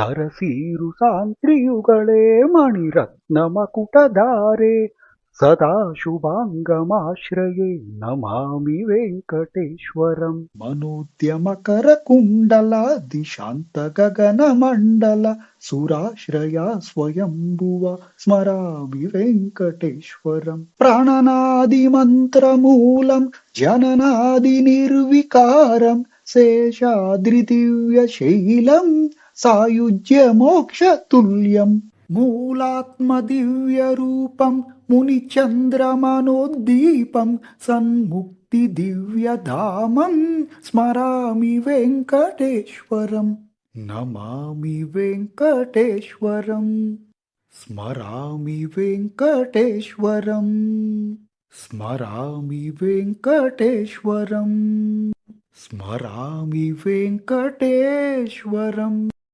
ಸರಸೀರು ಸಾಂತ್ರಿಯುಗಳೇ ಮಣಿರತ್ನಮಕುಟಧಾರೆ ಸದಾ ಶುಭಾಂಗಮಾಶ್ರಯೇ ನಮಾಮಿ ವೆಂಕಟೇಶ್ವರಂ. ಮನೋದ್ಯಮಕರ ಕುಂಡಲ ದಿಶಾಂತ ಗಗನ ಮಂಡಲ ಸುರಾಶ್ರಯ ಸ್ವಯಂಭುವ ಸ್ಮರಾಮಿ ವೆಂಕಟೇಶ್ವರಂ. ಪ್ರಾಣನಾದಿ ಮಂತ್ರ ಮೂಲಂ ಜನನಾದಿ ನಿರ್ವಿಕಾರಂ ಶೇಷಾದ್ರಿ ದಿವ್ಯ ಶೈಲಂ ಸಾಯುಜ್ಯ ಮೋಕ್ಷ ತುಲ್ಯಂ. ಮೂಲಾತ್ಮ ದಿವ್ಯ ರೂಪಂ ಮುನಿಚಂದ್ರ ಮನೋದ್ದೀಪಂ ಸನ್ಮುಕ್ತಿ ದಿವ್ಯ ಧಾಮಂ ಸ್ಮರಾಮಿ ವೆಂಕಟೇಶ್ವರಂ. ನಮಾಮಿ ವೆಂಕಟೇಶ್ವರಂ ಸ್ಮರಾಮಿ ವೆಂಕಟೇಶ್ವರಂ ಸ್ಮರಾಮಿ ವೆಂಕಟೇಶ್ವರಂ ಸ್ಮರಾಮಿ ವೆಂಕಟೇಶ್ವರಂ.